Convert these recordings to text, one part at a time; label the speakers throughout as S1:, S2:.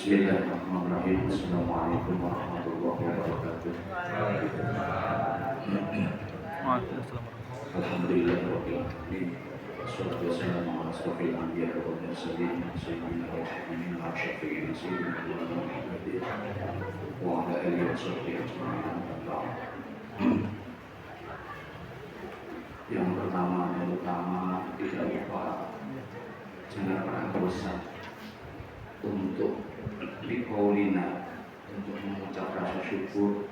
S1: Bismillahirrahmanirrahim. Assalamualaikum warahmatullahi wabarakatuh. Alhamdulillahirabbil alamin. Wassalatu wassalamu ala asyrofil anbiya'i wal mursalin sayyidina wa habibina wa syafi'ina sayyidina Muhammadin wa ala alihi wa sahbihi ajma'in. Yang pertama dan utama, tidak lupa jangan pernah bosan untuk biqaulina, untuk mengucap rasa syukur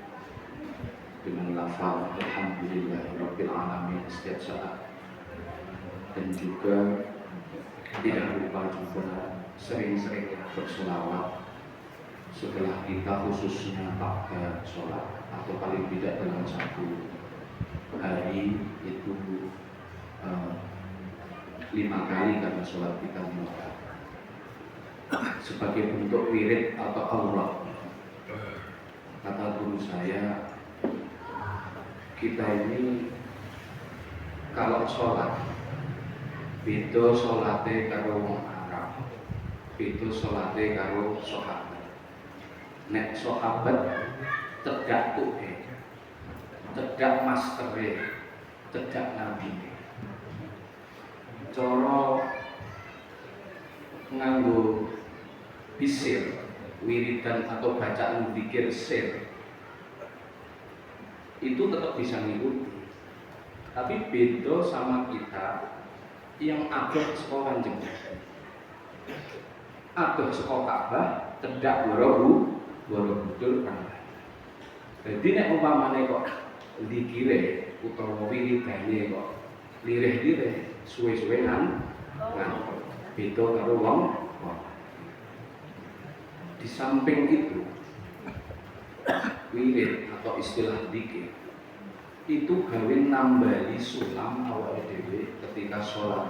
S1: dengan lafaz alhamdulillahirabbil alamin setiap saat, dan juga tidak lupa juga sering-sering berselawat setelah kita khususnya pada sholat, atau paling tidak dalam satu hari itu 5 kali karena sholat kita 5 kali sebagai bentuk wirid atau aurah. Kata guru saya, kita ini kalau sholat beda sholate karo wong Arab, beda sholate karo sahabat. Nek sahabat cedak tuhe, cedak mastere, cedak nabi. Cara nganggo bisir, wiridan atau bacaan zikir sir itu tetap bisa ngikuti, tapi beda sama kita yang agak sekolah jenggot, agak sekolah Ka'bah, cedak Borobudur kan. Jadi nek umpamane kok zikire utawa wiridane kok lirih-lirih suwe-suwe ngantuk, beda karo wong. Di samping itu, wirid atau istilah zikir itu gawe nambali sulam awake dhewe ketika sholat.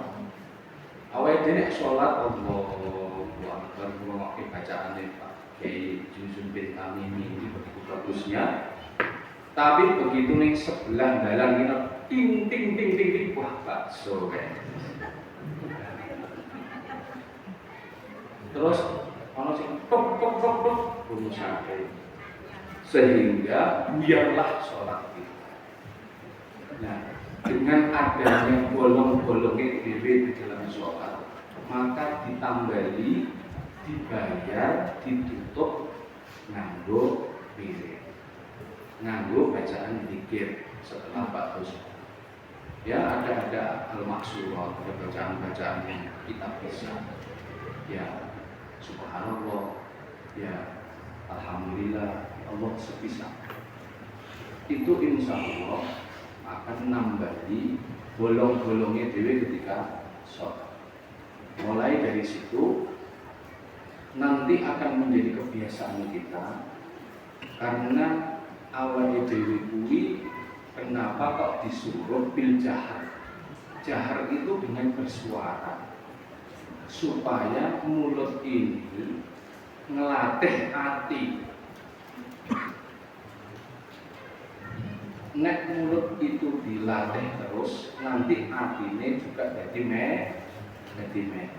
S1: Awake dhewe nek sholat Allahu Akbar, ngrungokke bacaane Pak Kiai Juzun bin Tamimi ini begitu bagusnya. Tapi begitu ning sebelah dalan kita ting ting ting ting ting, wah bakso kayak. Terus ono sing tok tok tok tok bunyi sampai, sehingga biarlah sholat kita. Nah, dengan adanya bolong-bolongnya dhewe di dalam sholat, maka ditambali, dibayar, ditutup nganggo wirid, nganggo bacaan zikir setelah ba'da sholat. Ya ada al-maksurat, ada bacaan-bacaan yang kita bisa. Ya subhanallah, ya alhamdulillah, Allah sebisa. Itu insya Allah akan nambah bolong-bolongnya dewe ketika sholat. Mulai dari situ nanti akan menjadi kebiasaan kita, karena awalnya dewe kuwi kenapa kok disuruh bil jahar. Jahar itu dengan bersuara, supaya mulut ini ngelatih hati. Nek mulut itu dilatih terus, nanti hatinya juga jadi meh.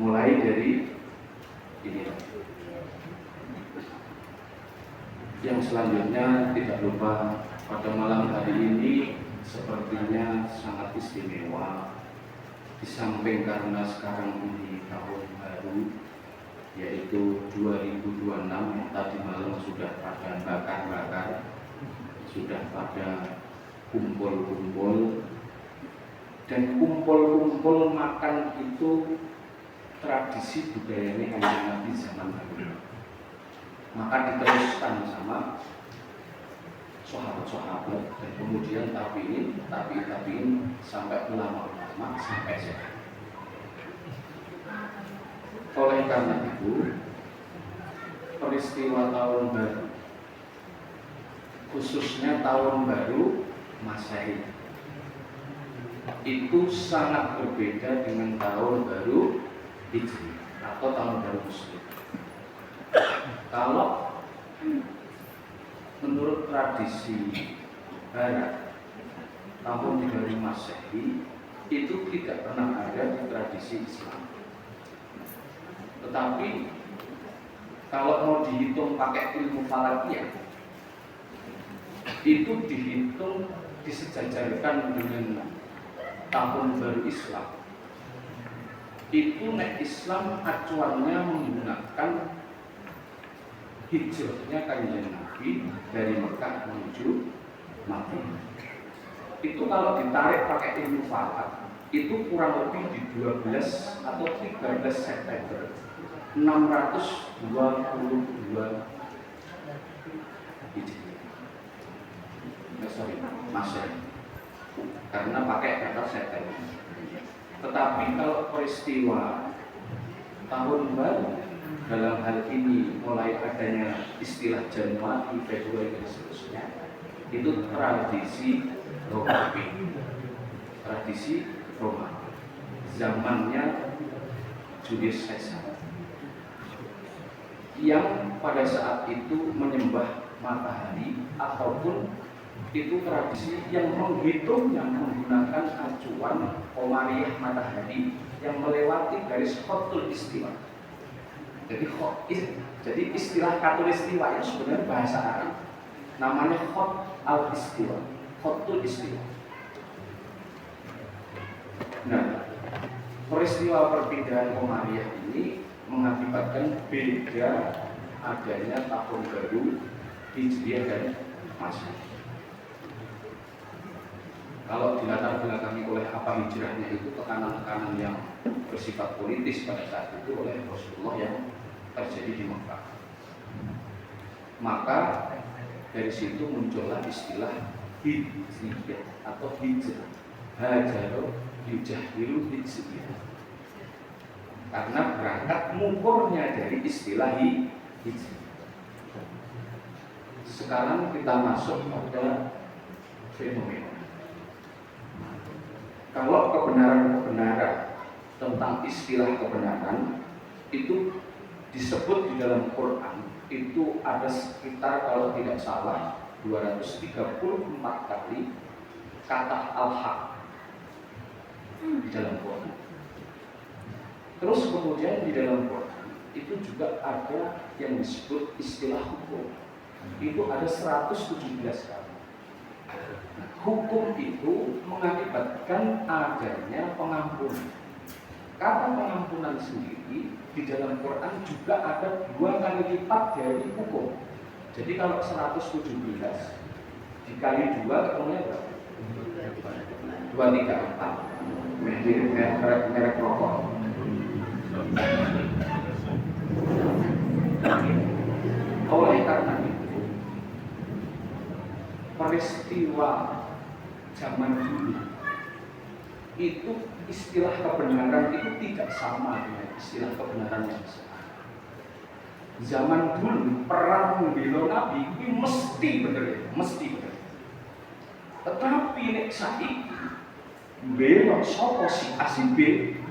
S1: Mulai dari ini. Yang selanjutnya tidak lupa, pada malam hari ini sepertinya sangat istimewa. Di samping karena sekarang ini tahun baru, yaitu 2026, yang tadi malam sudah pada bakar-bakar, sudah pada kumpul-kumpul, dan kumpul-kumpul makan itu tradisi budayanya Kanjeng Nabi zaman dahulu. Maka diteruskan sama sahabat-sahabat, dan kemudian tabi'in sampai ulama-ulama sampai sekarang. Oleh karena itu, peristiwa tahun baru, khususnya tahun baru Masehi, itu sangat berbeda dengan tahun baru Hijri atau tahun baru Muslim. Kalau menurut tradisi Barat, tahun 3000 Masehi itu tidak pernah ada di tradisi Islam. Tetapi Kalau mau dihitung pakai ilmu falakiyah, itu dihitung disejajarkan dengan tahun baru Islam. Itu nek Islam acuannya menggunakan hijrahnya kanjeng Nabi dari Mekah menuju Madinah. Itu kalau ditarik pakai ilmu falak, itu kurang lebih di 12 atau 13 September 622 Hijriah. Masehi. Karena pakai kata September. Tetapi kalau peristiwa tahun baru dalam hal ini mulai adanya istilah Januari, Februari dan seterusnya, itu tradisi Romawi. Tradisi Romawi. Zamannya Julius Caesar. Yang pada saat itu menyembah matahari ataupun itu tradisi yang menghitungnya menggunakan acuan komariah matahari yang melewati garis khotul istiwa. Jadi istilah khatulistiwa itu sebenarnya bahasa Arab, namanya khot al istiwa, khotul istiwa. Nah, peristiwa perpindahan komariah ini mengakibatkan beda adanya tahun baru Hijriah dan Masehi. Kalau dilatar belakangi oleh apa hijrahnya itu tekanan-tekanan yang bersifat politis pada saat itu oleh Rasulullah yang terjadi di Mekah. Maka dari situ muncullah istilah hijriyah atau hijrah. Hajaro yujahilu hijriyah. Karena berangkat mengukurnya dari istilah hijriyah. Sekarang kita masuk pada fenomena. Kalau kebenaran-kebenaran tentang istilah kebenaran itu disebut di dalam Quran, itu ada sekitar kalau tidak salah 234 kali kata al-haq di dalam Quran. Terus kemudian di dalam Quran itu juga ada yang disebut istilah hukum. Itu ada 117 kali. Hukum itu mengakibatkan adanya pengampunan. Kata pengampunan sendiri di dalam Quran juga ada 2 kali lipat dari hukum. Jadi kalau 117 dikali 2 ketemunya berapa? 234. Merek rokok. Oleh karena itu, peristiwa zaman dulu itu istilah kebenaran itu tidak sama dengan istilah kebenaran yang sekarang. Zaman dulu perang bela Nabi itu mesti bener, mesti bener. Tetapi nek saiki bela sapa si A si B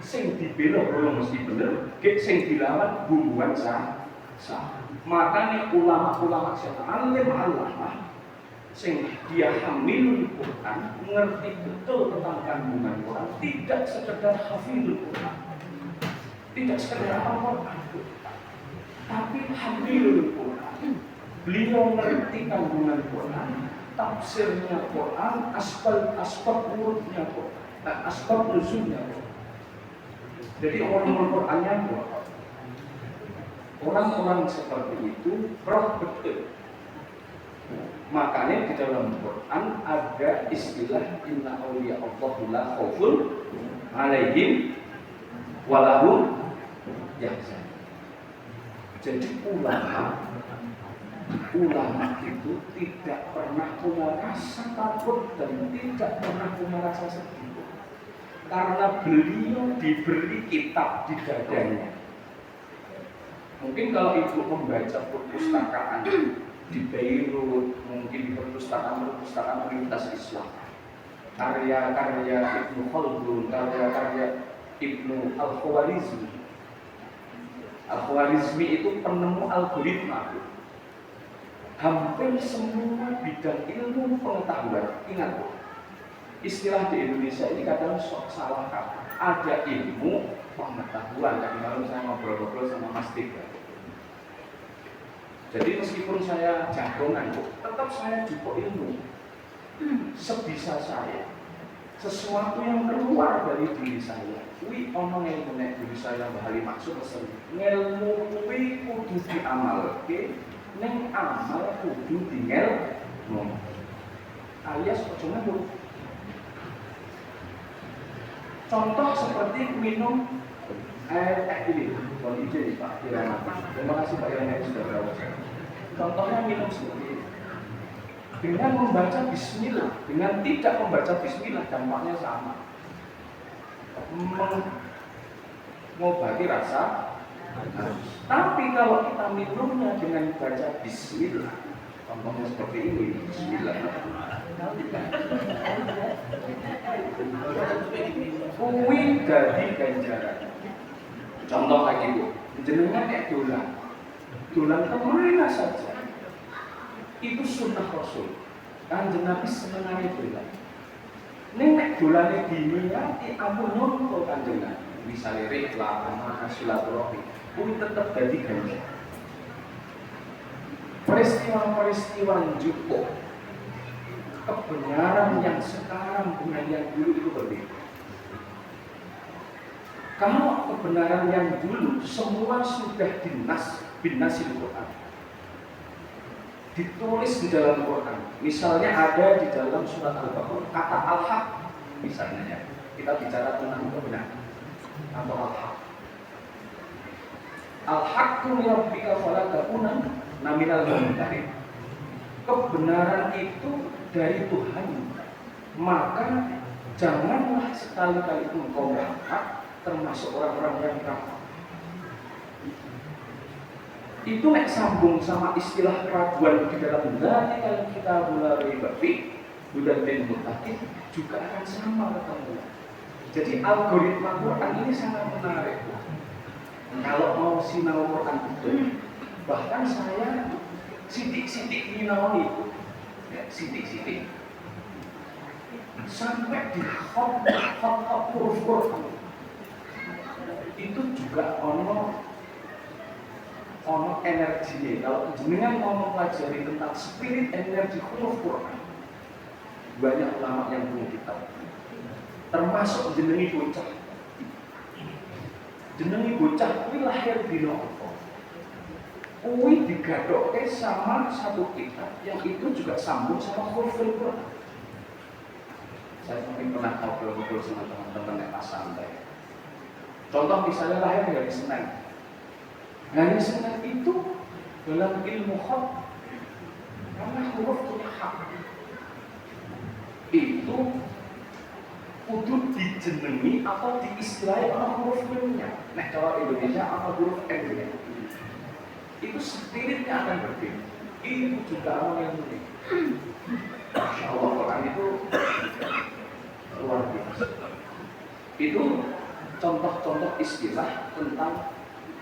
S1: sing dibela ora mesti bener, gek sing dilawan bumbuan sah. Makanya ulama-ulama sing alim Allah sing dia hamilul Quran, mengerti betul tentang kandungan Quran, tidak sekedar hafizul Quran, tidak sekedar hafal Quran, tapi hamilul Quran. Beliau mengerti kandungan Quran, tafsirnya Quran, asbab urutnya Quran, asbab nuzulnya Quran. Jadi orang Qurannya orang-orang seperti itu roh betul. Makanya di dalam Quran ada istilah inna awliya Allahu la khaufun alaihim walahum yahzanun. Jadi ulama itu tidak pernah punya rasa takut dan tidak pernah punya rasa sedih, karena beliau diberi kitab di dadanya. Mungkin kalau ibu membaca perpustakaan di Beirut, mungkin di perpustakaan Universitas Islam, karya-karya Ibnu Khaldun, karya-karya Ibnu Al-Khwarizmi. Al-Khwarizmi itu penemu algoritma. Hampir semua bidang ilmu pengetahuan, ingat istilah di Indonesia ini kadang salah kata. Ada ilmu pengetahuan. Tadi malam saya ngobrol-ngobrol sama Mas Tiga. Jadi meskipun saya jagongan, tetap saya jupuk ilmu. Sebisa saya, sesuatu yang keluar dari diri saya, kuwi ana ilmu nek diri saya bahari maksud pesen. Ilmu kuwi kudu diamalke, ning amal kudu dingelmu. Alias ojo ngelu. Contoh seperti minum air ini, kalau ini Pak Irama. Terima kasih Pak Irama sudah berawal. Contohnya minum seperti ini. Dengan membaca bismillah, dengan tidak membaca bismillah dampaknya sama. Mengobati rasa haus. Tapi kalau kita minumnya dengan baca bismillah, contohnya seperti ini, bismillah. Kuwi dadi ganjaran. Contoh kayak gitu, jenengan kayak dolan kemana saja. Itu sunnah Rasul. Kanjeng Nabi senengane dolan. Ning nek dolane diniati ampun nyonto Kanjeng Nabi. Misale rikla sama silaturahmi, kuwi tetep dadi ganjaran. Peristiwa-peristiwa njupuk kebenaran yang sekarang dengan yang dulu itu berbeda. Kalau kebenaran yang dulu semua sudah binasil Quran, ditulis di dalam Quran. Misalnya ada di dalam surat Al-Baqarah kata al-haq, misalnya ya. Kita bicara tentang kebenaran atau al-haq. Al-haqqu min rabbika fala takuna minal mumtarin. Kebenaran itu dari Tuhan, maka janganlah sekali-kali engkau berhak termasuk orang-orang yang kafir. Itu nek sambung sama istilah keraguan di dalam dari kalau kita mulai berpikir bulan bin mutakin juga akan sama ketemu. Jadi algoritma Quran ini sangat menarik. Kalau mau sinau Quran betul, bahkan saya sidik-sidik sinau itu, ya, sidik-sidik sampai di hot huruf Quran itu juga ono energinya. Kalau jenengan mau mempelajari tentang spirit energi huruf Quran, banyak ulama yang punya kitab, termasuk jenengi bocah. Jenengi bocah kuwi lahir dina apa? Kuwi digadokke sama satu kitab yang itu juga sambung sama huruf Quran. Saya mungkin pernah ngobrol-ngobrol sama teman-teman yang pas santai. Contoh misalnya lahir dari Senin. Dari Senin itu dalam ilmu khat, karena huruf punya hak, itu kudu dijenengi atau diistilahi oleh huruf M-nya. Nah kalau Indonesia apa huruf M-nya? Itu spiritnya akan berbeda. Itu juga orang yang unik. Masya Allah, Quran itu luar biasa. Itu contoh-contoh istilah tentang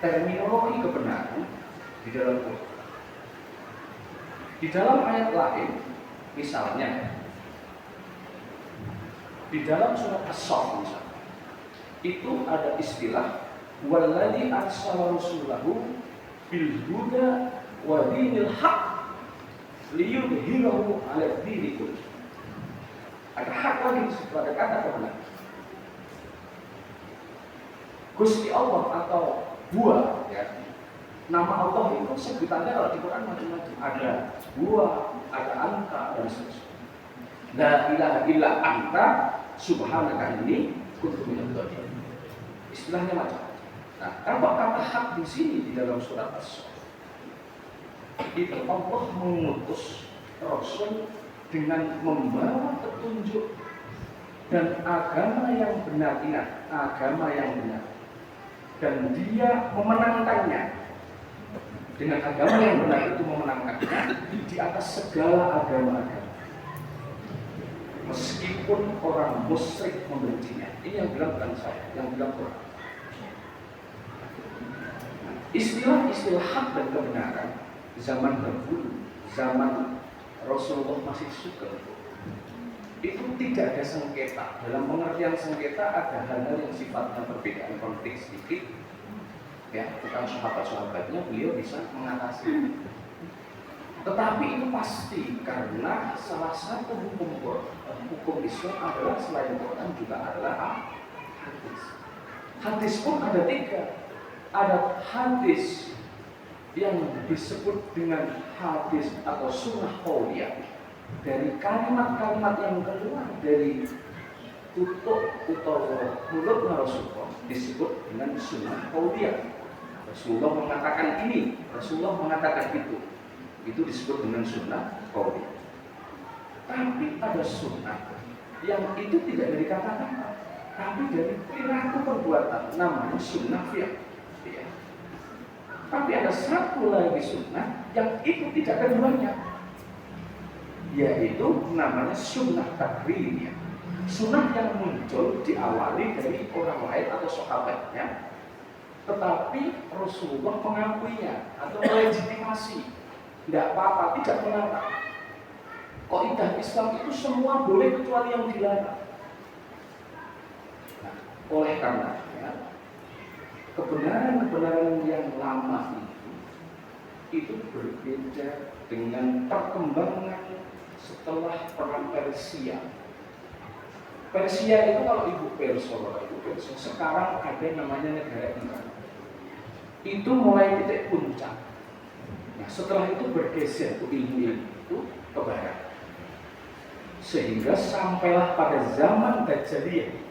S1: terminologi kebenaran di dalam Quran. Di dalam ayat lain, misalnya di dalam surat As-Saff misalnya, itu ada istilah walladzi arsala rasulahu bil huda wa dinil haq liyudhhirahu 'ala dini kulli. Ada hak lagi di ada kata kebenaran. Gusti Allah atau buah, ya. Nama Allah itu sebutannya kalau di Quran macam-macam. Ada buah, ada angka, dan seterusnya. La ilaha illa anta subhanaka inni kuntu minadz dzalimin. Istilahnya macam-macam. Nah, kalau kata hak di sini di dalam surat As-Saff, itu Allah mengutus Rasul dengan membawa petunjuk dan agama yang benar, ingat, agama yang benar. Dan dia memenangkannya dengan agama yang benar itu memenangkannya di atas segala agama-agama. Meskipun orang musyrik membencinya, ini yang bilang bukan saya, yang bilang Quran. Istilah-istilah hak dan kebenaran zaman dahulu, zaman Rasulullah masih sugeng, itu tidak ada sengketa. Dalam pengertian sengketa ada hal-hal yang sifatnya perbedaan konteks sedikit, ya, bukan sahabat-sahabatnya beliau bisa mengatasi. Tetapi itu pasti karena salah satu hukum Islam adalah selain Quran juga adalah hadis. Hadis pun ada 3. Ada hadis yang disebut dengan hadis atau sunnah qauliyah, dari kalimat-kalimat yang keluar dari tutup atau mulutnya Rasulullah disebut dengan sunnah qauliyah. Rasulullah mengatakan ini, Rasulullah mengatakan itu disebut dengan sunnah qauliyah. Tapi ada sunnah yang itu tidak dari kata-kata, tapi dari perilaku perbuatan, namanya sunnah fi'il. Tapi ada satu lagi sunnah yang itu tidak keduanya, yaitu namanya sunnah takririyah. Sunnah yang muncul diawali dari orang lain atau sahabatnya, tetapi Rasulullah mengakuinya atau melegitimasi. Tidak apa-apa, tidak melarang. Kaidah Islam itu semua boleh kecuali yang dilarang. Nah, oleh karenanya kebenaran-kebenaran yang lama itu berbeda dengan perkembangan setelah perang Persia. Persia itu kalau Ibu Persia sekarang ada namanya negara Iran. Itu mulai titik puncak. Nah, setelah itu bergeser ke ilmu itu ke barat. Sehingga sampailah pada zaman Dajjaliyah.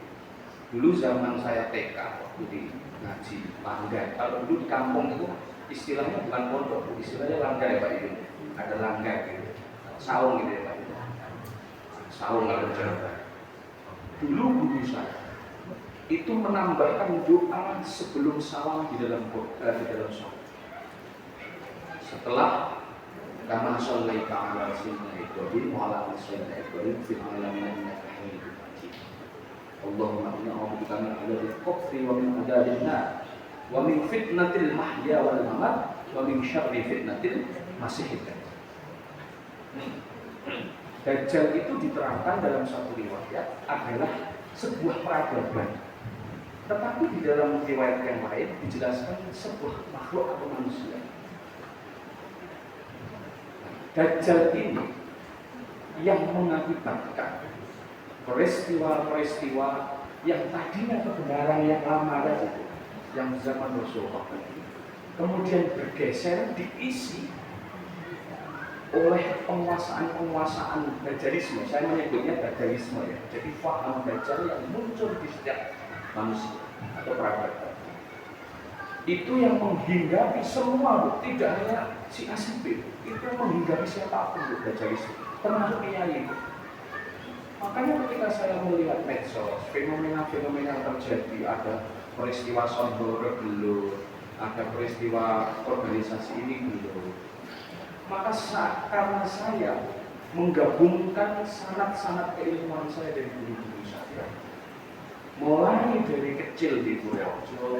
S1: Dulu zaman saya TK waktu di ngaji langgar. Kalau dulu di kampung itu istilahnya bukan pondok, istilahnya langgar ya Pak Ibu. Ada langgar gitu, saung gitu ya Pak Ibu. Saung kalau di Jawa Barat. Dulu guru saya itu menambahkan doa sebelum salam di dalam sholat. Setelah kama shallaita ala sayyidina Ibrahim wa ala ali sayyidina Ibrahim fil alamin innaka Hamidum Majid. Allahumma inna a'udzubika min adzabil qabri wa min adzabil nar wa min fitnatil mahya wal mamat wa min syarri fitnatil masiihid dajjal. Dajjal itu diterangkan dalam satu riwayat adalah sebuah peradaban. Tetapi di dalam riwayat yang lain dijelaskan sebuah makhluk atau manusia. Dajjal ini yang mengakibatkan peristiwa-peristiwa yang tadinya kebenaran yang lama tadi, yang zaman Rasulullah, kemudian bergeser diisi oleh penguasaan Dajjalisme. Saya menyebutnya Dajjalisme ya. Jadi faham Dajjal yang muncul di setiap manusia atau peradaban. Itu yang menghinggapi semua, tidak hanya si A si B, itu menghinggapi siapapun Dajjalisme, termasuk kiai. Makanya ketika saya melihat medsos, fenomena-fenomena yang terjadi, ada peristiwa Sondoro dulu, ada peristiwa organisasi ini dulu, maka karena saya menggabungkan sanad-sanad keilmuan saya dari guru-guru saya, mulai dari kecil di Purworejo,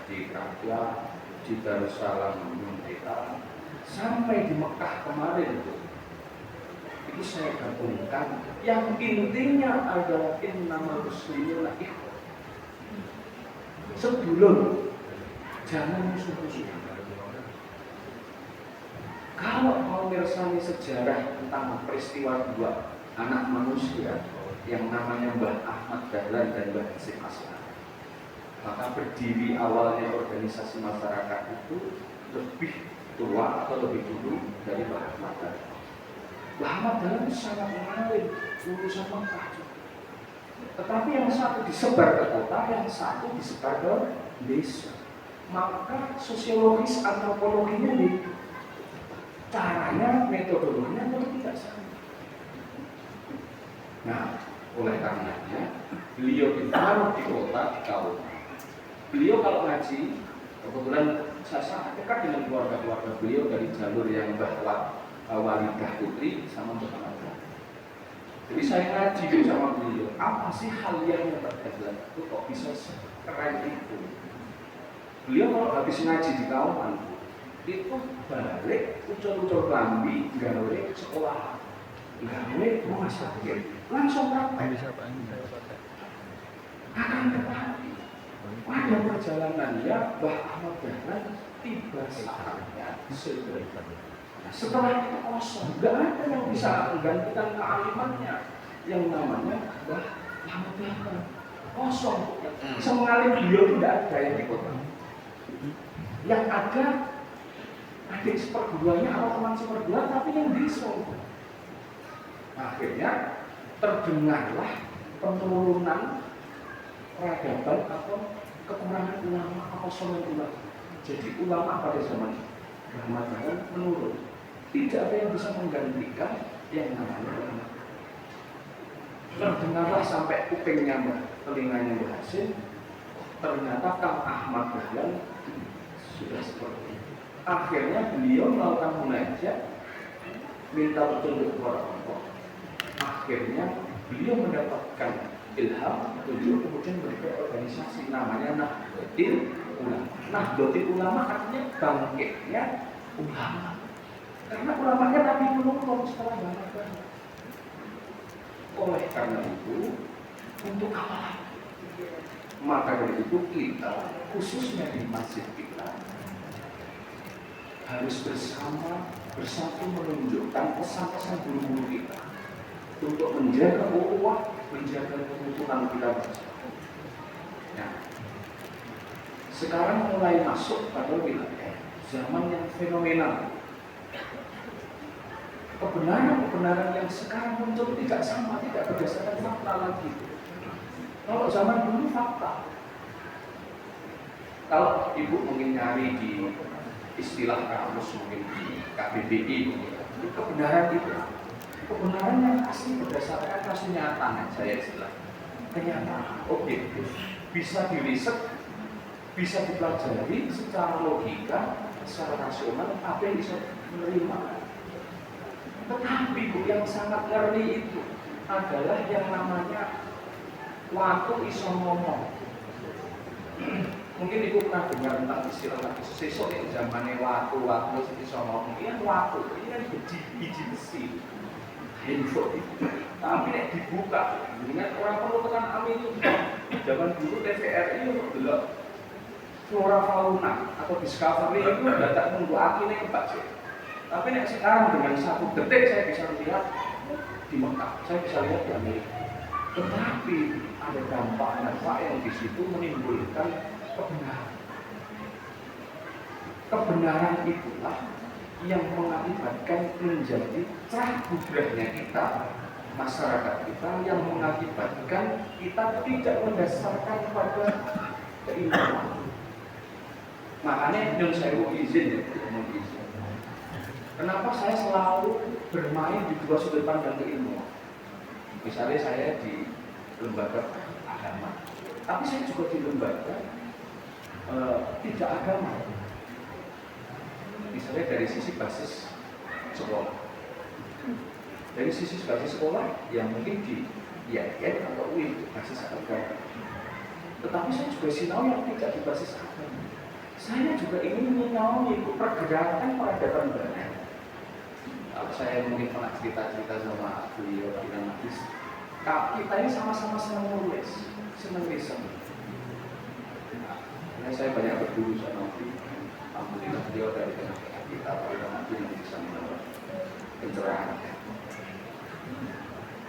S1: di Kraja, di Darussalam Merdeka, sampai di Mekah kemarin itu saya gabungkan. Yang intinya adalah innamal muslimuna ikhwah. Sebelum jangan musuh-musuhan. Kalau mau mirsani sejarah tentang peristiwa dua anak manusia yang namanya Mbah Ahmad Dahlan dan Mbah Hasyim As'ari, maka berdiri awalnya organisasi masyarakat itu lebih tua atau lebih dulu dari Mbah Ahmad Dahlan. Mbah Ahmad Dahlan sangat mengalir lulusan Mekah. Tetapi yang satu disebar ke kota, yang satu disebar ke desa. Maka sosiologis antropologinya beda. Caranya, metodologinya tidak sama. Nah, oleh karenanya beliau ditaruh di kota, di kaum. Beliau kalau ngaji, kebetulan saya sangat dekat dengan keluarga-keluarga beliau dari jalur yang bahwa Walidah Putri sama Mbak Ahmad. Jadi saya ngaji sama beliau, apa sih hal yang terjadi itu kok bisa keren itu? Beliau kalau habis ngaji di kauman itu balik ucul-ucul lambi, gawe sekolah, gawe rumah sakit, langsung praktek. Akan tetapi pada perjalanannya Mbah Ahmad Dahlan tiba saatnya sebenarnya Setelah itu kosong, nggak ada yang bisa menggantikan kealimannya. Yang namanya adalah lama belakang kosong. Bisa mengalir beliau tidak ada yang di kota. Yang ada adik seperguruannya atau teman seperguruan, tapi yang disol. Akhirnya terdengarlah penurunan peradaban atau kekurangan ulama, kekosongan ulama. Jadi ulama pada zaman Muhammad Dahlan menurun. Tidak ada yang bisa menggantikan yang namanya ulama. Terdengarlah sampai kupingnya telinganya berhasil. Ternyata Kang Ahmad Dahlan sudah seperti itu. Akhirnya beliau melakukan munajat, minta petunjuk kepada Allah. Akhirnya beliau mendapatkan ilham, petunjuk, kemudian berbikin organisasi namanya Nahdlatul Ulama. Nahdlatul Ulama artinya bangkitnya ulama. Karena ulamanya Nabi menurun setelah banyak. Oleh karena itu, untuk apa? Maka dari itu kita, khususnya di masjid kita, harus bersatu menunjukkan pesan-pesan guru-guru kita untuk menjaga ukhuwah, menjaga kerukunan kita bersama. Nah, sekarang mulai masuk pada wilayah zaman yang fenomenal. Kebenaran-kebenaran yang sekarang muncul tidak sama, tidak berdasarkan fakta lagi. Kalau zaman dulu fakta. Kalau ibu mungkin nyari di istilah kamus, mungkin di KBBI, itu kebenaran itu. Kebenaran yang asli berdasarkan kasus nyata, saya istilah. Kenyataan, objektif, bisa diriset, bisa dipelajari secara logika, secara rasional, apa yang bisa menerima. Tetapi Bu, yang sangat ngeri itu adalah yang namanya waktu iso ngomong. Mungkin ibu pernah dengar tentang istilah sesok yang zamannya waktu iso ngomong. Ini waktu, ini kan biji besi, handphone itu. Tapi nek dibuka, dengan orang perlu tekan amin itu. Zaman dulu TVRI untuk delok flora fauna atau discovery itu datang nunggu akhirnya kebaca. Tapi nek sekarang dengan 1 detik saya bisa lihat di Mekah, saya bisa lihat di Amerika. Tetapi ada dampak yang di situ menimbulkan kebenaran. Kebenaran itulah yang mengakibatkan menjadi cerah budrahnya kita, masyarakat kita, yang mengakibatkan kita tidak mendasarkan pada keimanan. Makanya yang saya izin ya, kenapa saya selalu bermain di dua sudut pandang keilmuan? Misalnya saya di lembaga agama, tapi saya juga di lembaga tidak agama. Misalnya dari sisi basis sekolah, dari sisi basis sekolah yang mungkin di IAIN atau UI basis agama. Tetapi saya juga sinau yang tidak di basis agama. Saya juga ingin menyinaui pergerakan peradaban barat. Kalau saya mungkin pernah cerita-cerita sama beliau bilang hadis, kita ini sama-sama senang menulis, senang riset. Nah, saya banyak berguru sama beliau. Alhamdulillah beliau dari tengah-tengah kita, pada nanti yang bisa mendapat pencerahan.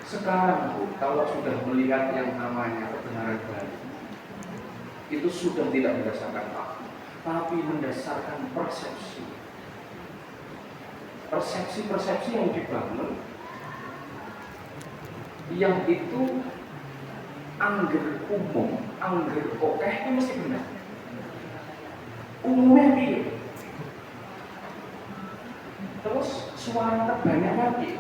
S1: Sekarang Bu, kalau sudah melihat yang namanya kebenaran baru, itu sudah tidak berdasarkan fakta, tapi mendasarkan persepsi. Persepsi-persepsi yang dibangun, yang itu angger umum, angger okeh itu mesti benar. Umumnya piye? Terus suara terbanyak lagi.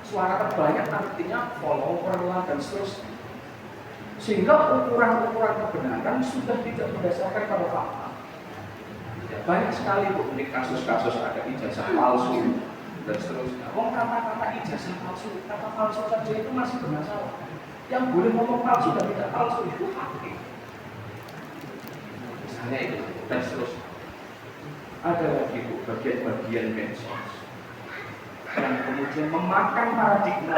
S1: Suara terbanyak artinya follower lah dan seterusnya. Sehingga ukuran-ukuran kebenaran sudah tidak berdasarkan pada fakta. Banyak sekali Bu, ini kasus-kasus ada ijazah palsu dan seterusnya. Kata-kata ijazah palsu, kata palsu saja itu masih bermasalah. Yang boleh ngomong palsu dan tidak palsu itu hakim. Misalnya itu dan seterusnya. Ada lagi Bu, bagian-bagian medsos yang kemudian memakan paradigma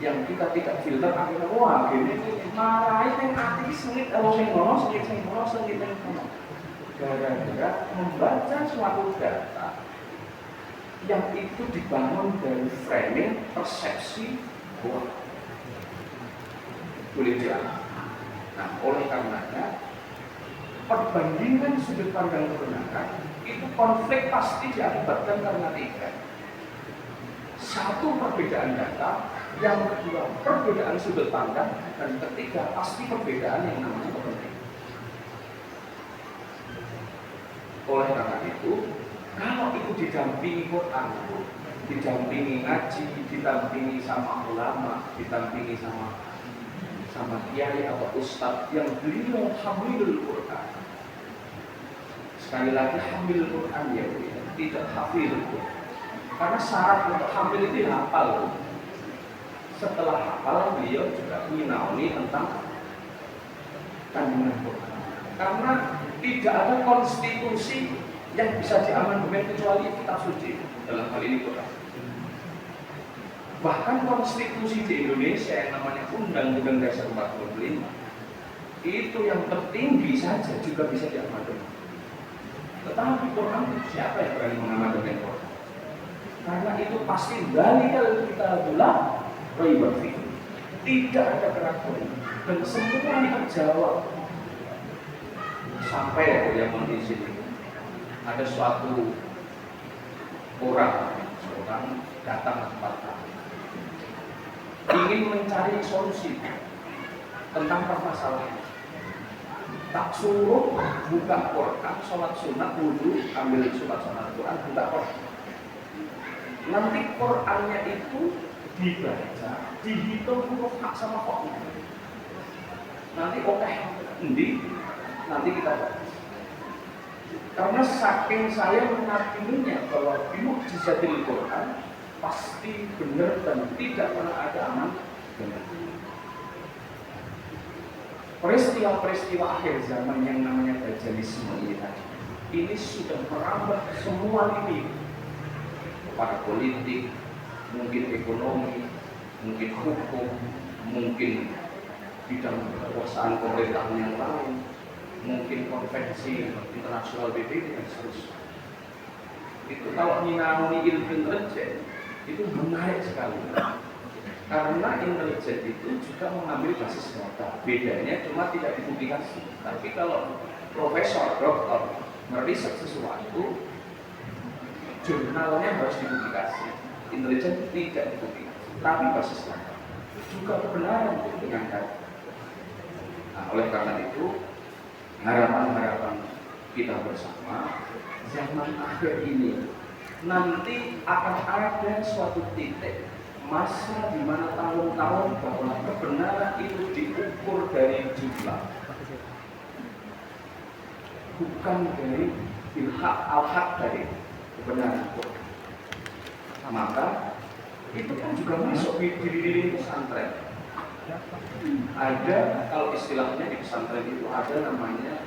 S1: yang kita tidak filter, akhirnya wah gini marahin yang artis sengit, kalau saya ngomong sengit, gara-gara membaca suatu data yang itu dibangun dari framing persepsi bahwa boleh dianggap. Nah, oleh karenanya perbandingan sudut pandang kebenaran itu konflik pasti diakibatkan karena tiga. Satu, perbedaan data, yang kedua perbedaan sudut pandang, dan ketiga pasti perbedaan yang namanya kepentingan. Oleh karena itu, kalau itu didampingi Quran, didampingi ngaji, didampingi sama ulama, didampingi sama kiai atau ustadz yang beliau hamilul Quran. Sekali lagi hamil Quran ya, tidak hafil Quran. Karena syarat untuk hamil itu hafal. Setelah hafal beliau juga menaungi tentang kandungan Quran. Karena tidak ada konstitusi yang bisa diamandemen kecuali kitab suci, dalam hal ini Quran. Bahkan konstitusi di Indonesia yang namanya Undang-Undang Dasar 45 itu yang tertinggi saja juga bisa diamandemen. Tetapi Quran, siapa yang berani mengamandemen Quran? Karena itu pasti dalikal kita bulan raiba fihi. Tidak ada keraguan dan semua terjawab. Sampai yang di sini ada suatu orang datang ke tempat kami, ingin mencari solusi tentang permasalahan. Tak suruh buka Quran, sholat sunat, wudhu, ambil surat sholat Quran, buka Quran. Nanti Qurannya itu dibaca, dihitung huruf hak sama koknya. Nanti nanti kita baca. Karena saking saya meyakininya bahwa bimu'jizatil Quran pasti benar dan tidak pernah ada aman benar. Peristiwa-peristiwa akhir zaman yang namanya Dajjalisme ini sudah merambah semua lini, pada politik, mungkin ekonomi, mungkin hukum, mungkin bidang kekuasaan pemerintahan yang lain, mungkin konvensi internasional PBB dan seterusnya. Itu kalau nyinauni ilmu intelijen itu menarik sekali. Karena intelijen itu juga mengambil basis data. Bedanya cuma tidak dipublikasi. Tapi kalau profesor, doktor meriset sesuatu, jurnalnya harus dipublikasi. Intelijen tidak dipublikasi, tapi basis data. Juga kebenaran dengan data. Nah, oleh karena itu, harapan-harapan kita bersama, zaman akhir ini nanti akan ada suatu titik masa di mana tahun-tahun bahwa kebenaran itu diukur dari jumlah, bukan dari ilhaq al-haq, dari kebenaran. Maka itu kan juga masuk di diri pesantren. Ada, kalau istilahnya di pesantren itu ada namanya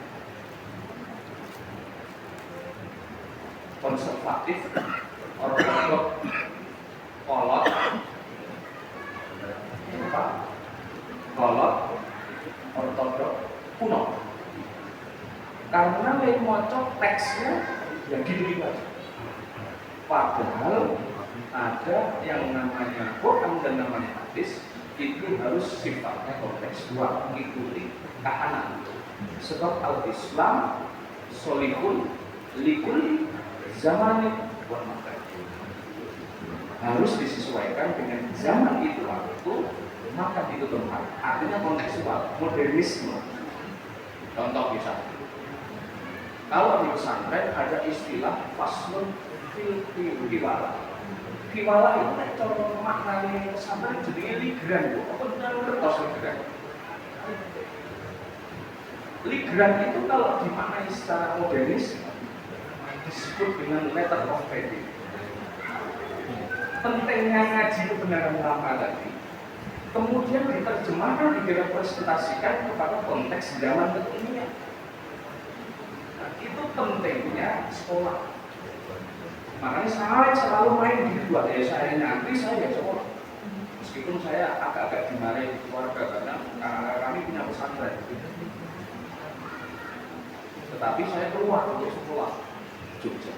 S1: konservatif, ortodok, kolot, ortodok, kuno. Karena yang mocok teksnya yang gitu aja. Padahal ada yang namanya Quran dan namanya hadis itu harus sifatnya kontekstual, mengikuti keadaan. Sebab al-Islam solihun likul zamanin wa makan. Harus disesuaikan dengan zaman itu waktu, maka itu tempat. Artinya kontekstual, modernisme. Contoh misalnya, kalau di pesantren ada istilah faslun fil kiwala. Kiwala itu cara maknanya pesantren jadi ligran, apa benar kertas ligran? Ligran itu kalau dimaknai secara modernis disebut dengan letter of faith. Pentingnya ngaji kebenaran lama tadi, kemudian diterjemahkan, direpresentasikan kepada konteks zaman kekinian. Nah, itu pentingnya sekolah. Makanya saya selalu main di luar, ya saya nyantri, saya sekolah. Meskipun saya agak-agak dimarahi di keluarga karena kami punya pesantren. tetapi saya keluar untuk sekolah Jogja.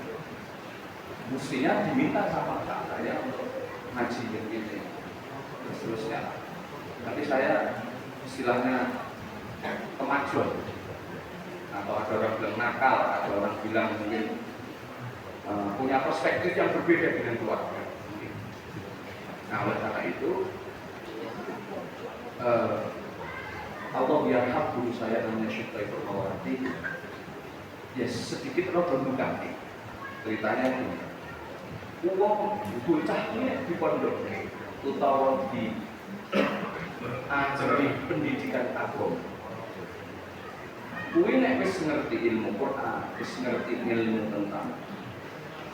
S1: Mestinya diminta sama kakak saya untuk ngaji gitu, seterusnya. Tapi saya istilahnya kemajuan, atau ada orang bilang nakal, ada orang bilang mungkin punya perspektif yang berbeda dengan keluarga. Nah, oleh karena itu Allah biarkan guru saya namanya Syekh Taiful Mawardi, ya sedikit roh bermuka. Ceritanya ini, uang bocahnya di pondok utawa di ajari pendidikan agama. Kuwi nek wis ngerti ilmu Quran, wis ngerti ilmu tentang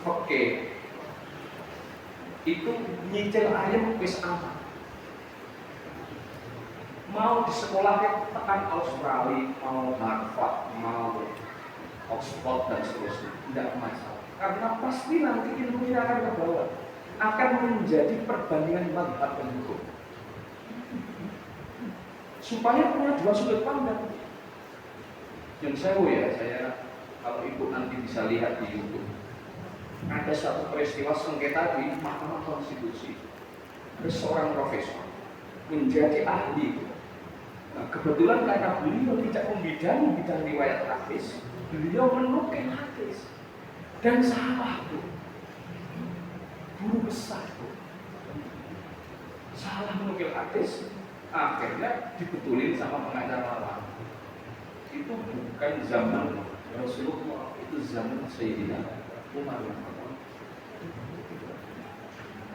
S1: fikih, itu nyicil ayam wis aman. Mau di sekolah tekan Australia, mau Harvard, mau Oxford dan seterusnya, tidak masalah. Karena pasti nanti ilmunya akan ke bawah, akan menjadi perbandingan mazhab dan hukum. Supaya punya dua sudut pandang. Yang saya kalau ibu nanti bisa lihat di YouTube, ada satu peristiwa sengketa di Mahkamah Konstitusi. Ada seorang profesor menjadi ahli. Nah, kebetulan karena beliau tidak membidani bidang riwayat hadis, beliau menukil hadis dan salah tuh, guru besar tuh, salah menukil hadis, akhirnya dibetulin sama pengacara lawan. Itu bukan zaman Rasulullah, itu zaman Sayyidina Umar.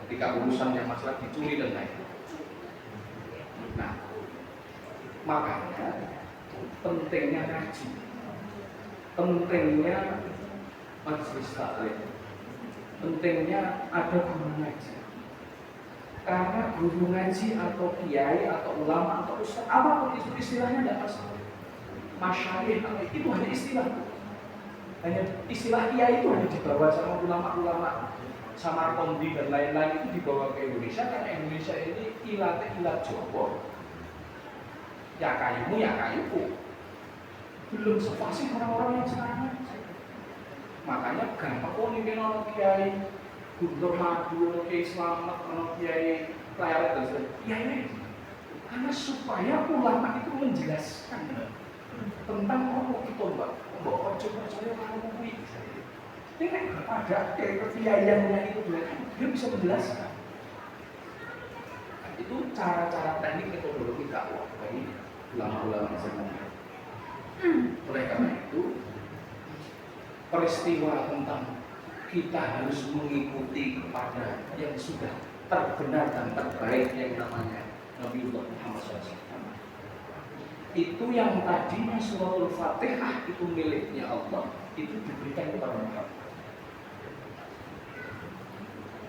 S1: Ketika urusannya masalah dicuri dan lain. Nah, makanya pentingnya ngaji, pentingnya majelis taklim, pentingnya ada guru ngaji. Karena guru ngaji atau kiai atau ulama atau ustaz, apapun itu istilahnya tidak masalah. Masyayikh itu hanya istilah, hanya istilah kiai itu hanya dibawa sama ulama-ulama Samarkandi dan lain-lain, itu dibawa ke Indonesia karena Indonesia ini ilat Jawa, ya kayuku, belum sefasih orang-orang yang sekarang. Makanya gampang kok nih orang kiai Guntur Madu, kiai Slamet, kiai Klaret dan sebagainya. Ya ini karena supaya ulama itu menjelaskan tentang apa kita mbak ojo percaya kalau kuwi. Ini ada kekiaiannya itu dia bisa menjelaskan. Nah, itu cara-cara teknik metodologi dakwah bagi ulama-ulama semuanya. Oleh karena itu peristiwa tentang kita harus mengikuti kepada yang sudah terbenar dan terbaik yang namanya Nabiullah Muhammad SAW. Itu yang tadinya suratul Fatihah itu miliknya Allah, itu diberikan kepada Muhammad.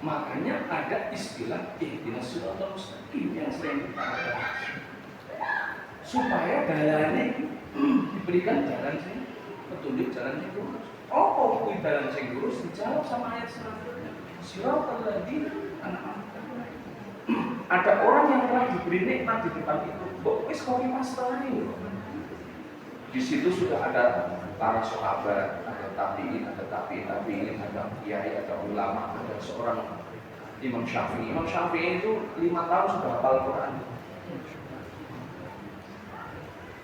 S1: Makanya ada istilah ihdinas siratal mustaqim yang sering kita bahas. Supaya jalannya diberikan jalan sing petunjuk, jalan yang lurus. Oh, kuwi jalan sing lurus dijawab sama ayat selanjutnya. Siratal ladzina an'amta alaihim. Ada orang yang telah diberi nikmat di depan itu. Kok wis kopi pastani. Di situ sudah ada para sahabat, ada tabi'in, ada kiai, ada ulama, ada seorang Imam Syafi'i. Imam Syafi'i itu 5 tahun sudah hafal Quran.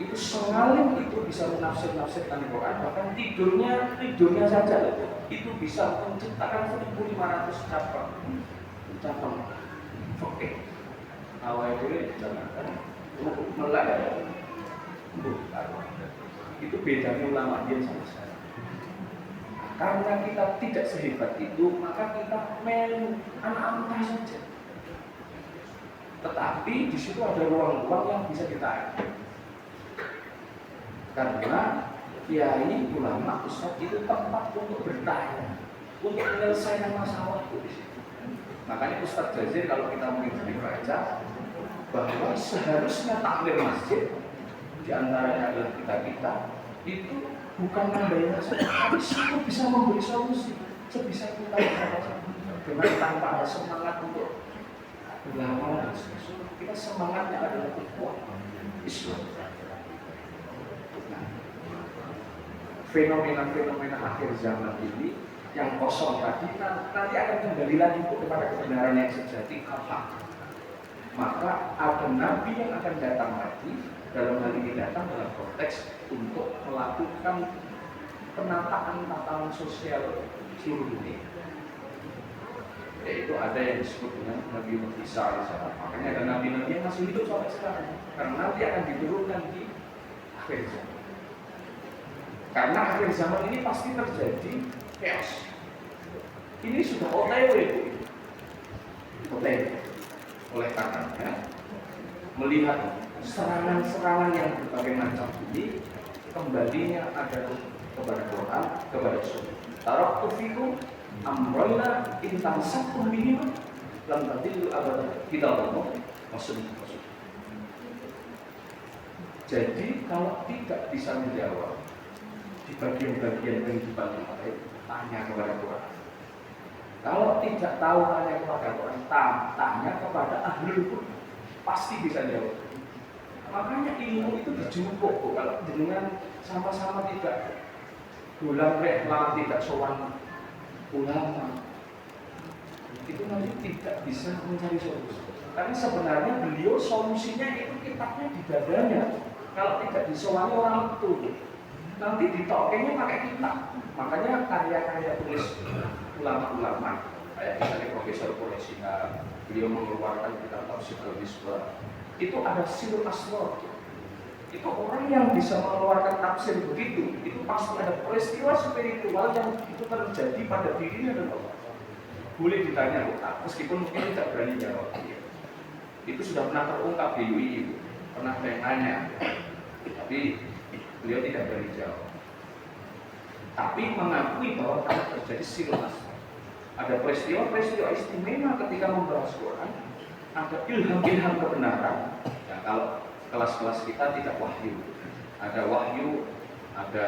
S1: Itu sengalim itu bisa menafsirkan Quran, bahkan tidurnya saja itu bisa menciptakan 1.500 cabang fikih. Awal itu jangan melek. Itu bedanya ulama dia sama sekarang. Karena kita tidak sehebat itu, maka kita main anak-anak saja. Tetapi di situ ada ruang-ruang yang bisa kita. Karena kiai, ulama, ustadz itu tempat untuk bertanya, untuk menyelesaikan masalah itu di situ. Makanya Ustadz Jazir kalau kita mungkin dibaca bahwa seharusnya takmir masjid di antaranya adalah kita itu bukan nambahin saja, tapi satu bisa memberi solusi sebisa kita dengan tanpa ada semangat untuk beramal dan sebagainya. Kita semangatnya adalah ukhuwah Islam. Nah, fenomena-fenomena akhir zaman ini yang kosong tadi nanti akan kembali lagi kepada kebenaran yang sejati apa? Maka ada nabi yang akan datang lagi, dalam hal ini datang dalam konteks untuk melakukan penataan tatanan sosial seluruh dunia. Yaitu ada yang disebut dengan Nabi Isa alaihissalam. Makanya ada nabi-nabi yang masih hidup sampai sekarang, karena nanti akan diturunkan di akhir zaman. Karena akhir zaman ini pasti terjadi chaos. Ini sudah OTW, Bu. OTW. Oleh karenanya, melihat serangan-serangan yang berbagai macam ini, kembalinya ada kepada Quran, kepada Sunnah. Taraktu fikum amroina intan satu minimum lam tadillu abadan kita ngomong maksudnya. Jadi kalau tidak bisa menjawab di bagian-bagian kehidupan yang lain, tanya kepada Quran. Kalau tidak tahu tanya kepada Quran, tanya kepada ahli hukum, pasti bisa jawab. Makanya ilmu itu dijupuk, kalau dengan sama-sama tidak bulan reklam, tidak sowan ulama, itu nanti tidak bisa mencari solusi. Karena sebenarnya beliau solusinya itu kitabnya di dadanya. Kalau tidak disowani orang itu, nanti ditokenya pakai kitab. Makanya karya-karya tulis ulama-ulama, kayak misalnya Profesor Quraisy, beliau mengeluarkan kitab Tafsir al-Misbah, itu ada sirul asrar. Itu orang yang bisa mengeluarkan tafsir begitu, itu pasti ada peristiwa spiritual yang itu terjadi pada dirinya dan Allah. Boleh ditanya, meskipun mungkin tidak berani jawab. Itu sudah pernah terungkap di UI, pernah ada yang nanya, tapi beliau tidak berani jawab. Tapi mengakui bahwa telah terjadi sirul asrar. Ada peristiwa-peristiwa istimewa ketika membahas Quran, ada ilham-ilham kebenaran. Ya, kalau kelas-kelas kita tidak wahyu, ada wahyu, ada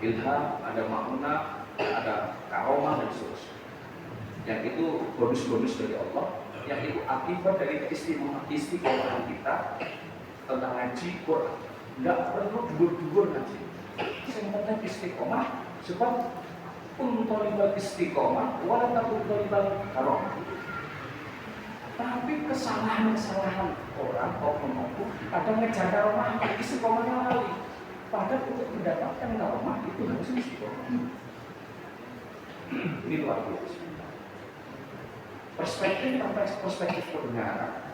S1: ilham, ada makna, ada karomah dan seterusnya. Yang itu bonus-bonus dari Allah, yang itu akibat dari istiqomahan kita tentang ngaji Quran. Tidak perlu dugur-dugur ngaji. Yang penting istiqomah, sebab untolibal istiqomah, walau tak untolibal karomah. Tapi kesalahan-kesalahan orang oknum kadang ngejar karomah, istiqomahnya lali. Padahal untuk mendapatkan karomah itu harus istiqomah. Ini luar biasa. Perspektif kebenaran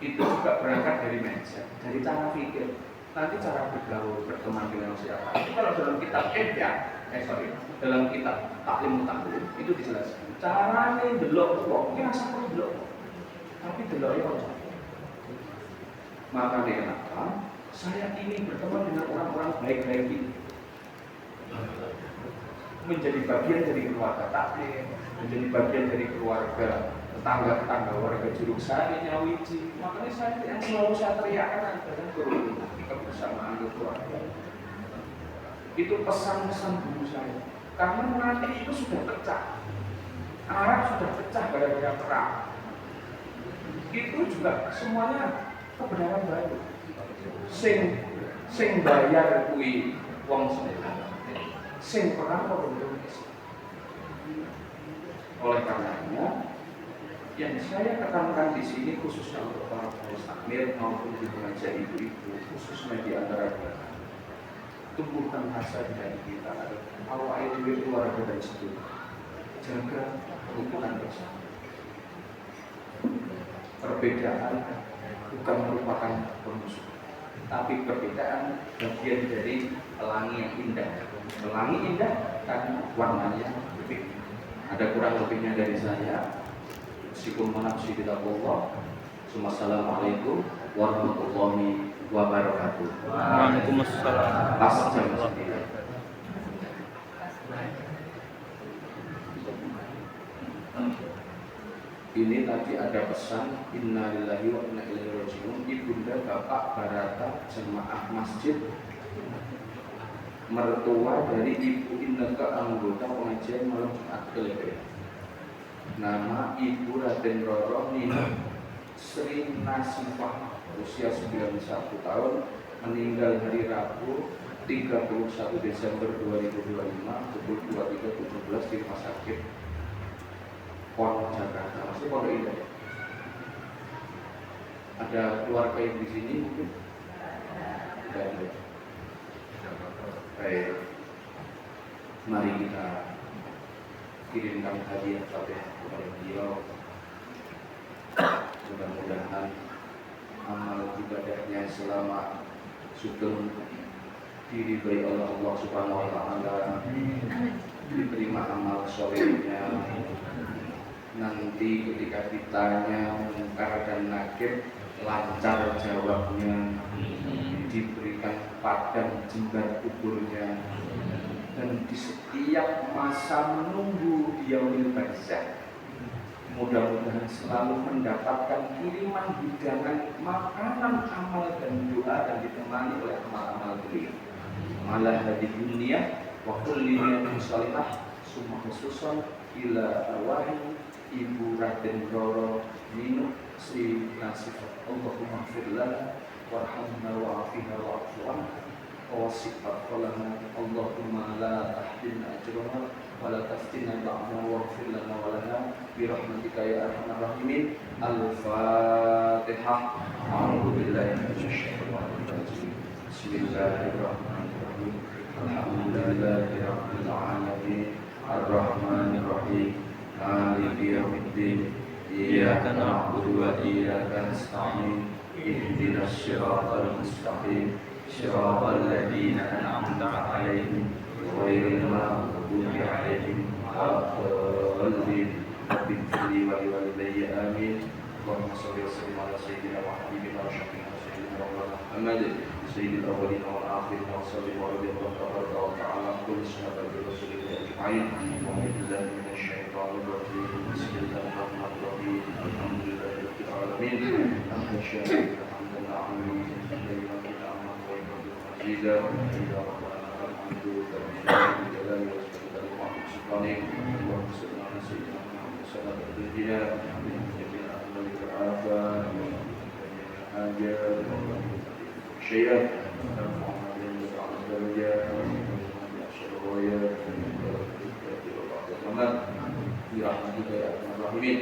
S1: itu juga berangkat dari mindset, dari cara pikir, nanti cara bergaul, berteman dengan siapa. Itu kalau dalam kitab dalam kitab Taklim Mutakhir itu dijelaskan. Caranya delok wong, ini rasa perlu delok. Tapi deloknya orang. Maka kenapa saya ingin berteman dengan orang-orang baik-baik ini, menjadi bagian dari keluarga taklim, menjadi bagian dari keluarga tetangga warga Juruk Sari, Nyawiji. Makanya saya yang selalu saya teriakkan adalah kebersamaan keluarga. Itu pesan-pesan guru saya. Karena nanti itu sudah pecah. Arab sudah pecah gara-gara perang. Itu juga semuanya kebenaran baru. Sing bayar kuwi wong sebenarnya. Sing perang kok Indonesia. Oleh karenanya, yang saya tekankan di sini khususnya untuk para pengurus takmir maupun di pengajar ibu-ibu, khususnya di antara kita, tumbuhkan rasa di hati kita ada awal itu keluarga dan seterusnya. Jaga hubungan bersama. Perbedaan bukan merupakan permusuhan, tapi perbedaan bagian dari pelangi yang indah. Pelangi indah karena warnanya berbeda. Ada kurang lebihnya dari saya. Meskipun menafsi tidak Allah. Assalamualaikum warahmatullahi wabarakatuh.
S2: Waalaikumsalam.
S1: Pas jam 9. Ini tadi ada pesan innalillahi wa inna ilaihi raji'un. Ibunda Bapak Barata jemaah masjid, mertua dari Ibu Inneke anggota pengajian malam Jumat Kelebe. Nama Ibu Raden Roro Nino Sri Nasifah, usia 91 tahun, meninggal hari Rabu 31 Desember 2025 pukul 23.17 di Rumah Sakit Pon Jakarta. Maksudnya Pondok Indah. Ada keluarga yang di sini mungkin? Tidak ada. Baik. Mari kita kirimkan hadiah Fatihah kepada beliau. Mudah-mudahan amal ibadahnya selama sugeng diridhoi oleh Allah Subhanahu wa taala, diterima amal solehnya, nanti ketika ditanya mungkar dan nakir lancar jawabnya, diberikan padang jembar kuburnya, dan di setiap masa menunggu di yaumil barzakh mudah-mudahan selalu mendapatkan kiriman hidangan makanan, amal dan doa, dan ditemani oleh amal-amal beliau. Malah di dunia wa kulli niyatin shalihah summa khususan ila awahi Ibu Raden Roro Nino Sri Nasifat Allahumma ighfir lana warhamna wa'afina wa'fu anha wa wasifat lana Allahumma la tahdina ajrana wa la taftina ba'na waghfir lana wa lana bi rahmatika ya arhamar rahimin. Al-Fatihah. A'udzu billahi minasy syaithanir rajim. Bismillahirrahmanirrahim. Alhamdulillahi rabbil alamin. Ar-Rahmanir Rahim. Maliki yaumiddin. Iyyaka na'budu wa iyyaka nasta'in. Ihdinas siratal mustaqim. Shiratal ladzina an'amta 'alaihim ghairil maghdubi 'alaihim waladdallin. Rabbi ighfirli wa liwalidayya amin. Allahumma shalli wa sallim ala sayyidina wa habibina wa syafi'ina sayyidina Muhammad sayyidil awwalin wal akhirin wa sallim wa radiyallahu ta'ala kulli sahabati rasulillah ajma'in. A'udzubillahi minasy syaithanir rajim. Bismillahirrahmanirrahim. Alhamdulillahi rabbil alamin. Alhamdulillah. إذا ربنا الحمد لله والصلاة والسلام اللهم صل على سيدنا محمد صلى الله عليه وسلم من جميع أموال العافية حاجات شيئا نرفعنا لله درجات أشهد برحمتك يا أرحم الراحمين.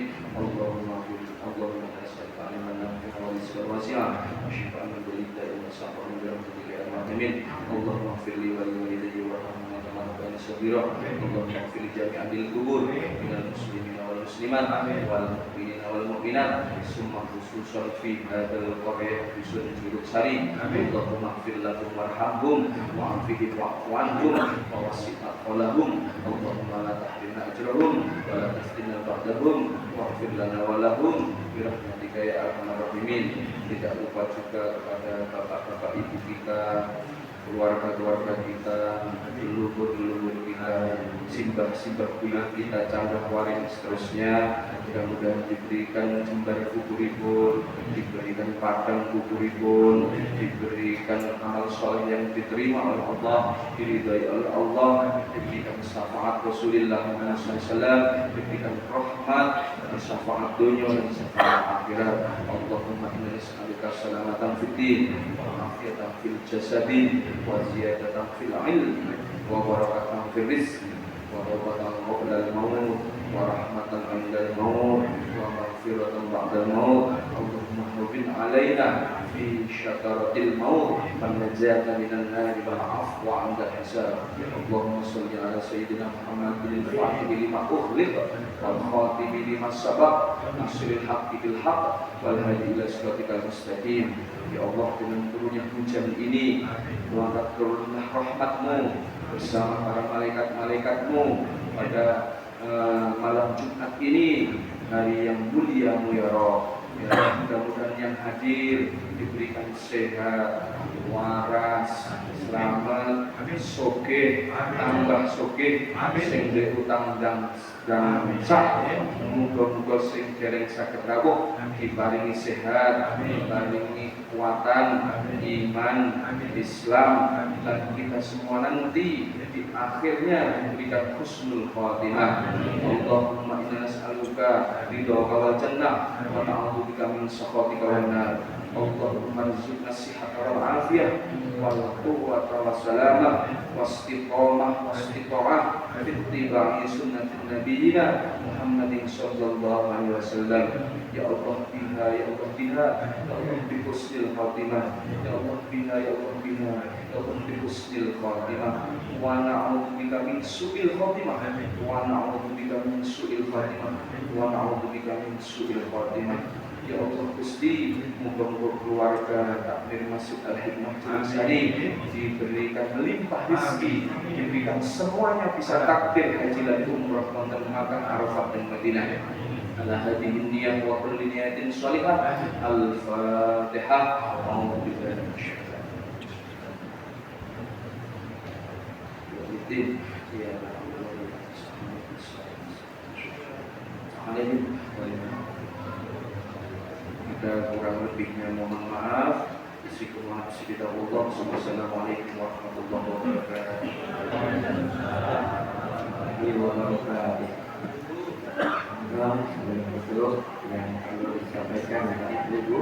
S1: اللهم نسألك علما نافعا ورزقا واسعا وشفاء من كل داء وشفاء من برحمتك يا أرحم الراحمين. اللهم اغفر لي ولوالدي وارحمهما كما ربياني صغيرا. اللهم اغفر لجميع أهل القبور من المسلمين والمسلمات والمؤمنين والمؤمنات ثم خصوصا في هذا القرية في سورة Sari. اللهم اغفر لهم وارحمهم وعافهم واعف عنهم ووسع لهم. اللهم لا تحرمنا أجرهم ولا تفتنا بعدهم واغfir lana walahum birahmatika ya arhamar rahimin. Tidak lupa juga kepada bapak-bapak ibu kita, keluarga-keluarga kita, leluhur-leluhur kita, simbah-simbah buyut kita, canggah waring seterusnya. Mudah-mudahan diberikan jembar kuburipun, diberikan padang kuburipun, diberikan amal soleh yang diterima oleh Allah, diridhai oleh Allah, diberikan syafaat Rasulullah SAW, diberikan rahmat, syafaat dunia dan syafaat akhirat. Allahumma inna nas'aluka salamatan fid din wa afiyatan fil jasadi wa ziyadatan fil ilmi wa barakatan fil rizqi wa rahmatan qabla al-maut wa rahmatan 'inda al-maut wa maghfiratan ba'da al-maut. Allahumma hawwin 'alaina fi syakaratil maut wa najata minan nar wal 'afwa 'inda al-hisab. Allahumma shalli 'ala sayyidina Muhammadin al-fatih lima ughliq wal khatim lima sabaq nasril haqqi bil haqq wal hadi ila siratikal mustaqim. Ya Allah, dengan turunnya hujan ini, mengangkat turunlah rahmat-Mu bersama para malaikat-malaikat-Mu pada malam Jumat ini, hari yang mulia-Mu ya Rabb. Ya, mudah-mudahan yang hadir diberikan sehat, waras, selamat, sugih, tambah sugih, sing duwe utang dan sak. Muga-muga sing dereng saged rawuh diparingi sehat, diparingi kekuatan, iman, Islam, dan kita semua nanti di akhirnya diberikan husnul khatimah. Allahumma inna nas'aluka narzuka ridhaka wal jannah wa na'udzubika min sakhatika wan nar. Allahumma rizqna sihhata wal afiyah wal quwwata was salamah wastiqamah wastita'ah fi ittiba'i sunnatin nabiyyina Muhammadin sallallahu alaihi wasallam. Ya Allah biha ya Allah biha ya Allah bi husnil khatimah ya Allah biha ya Allah biha ya Allah bi husnil khatimah wa na'udzubika min su'il khatimah wa na'udzubika min su'il khatimah wa na'udzubika min su'il khatimah. Ya Allah Gusti, muga-muga keluarga takmir masuk al-hikmah ini diberikan melimpah rezeki, diberikan semuanya bisa takdir haji dan umrah wonten Makkah, Arafah dan Madinah. Ala hadhihi niyyah wa kulli niyatin shalihah. Al-Fatihah. A'udzu billahi minasyaitonir rajim. Kita kurang lebihnya mohon maaf. Bismillah, bismillah. Assalamualaikum warahmatullahi wabarakatuh. Yang perlu disampaikan adalah Ibu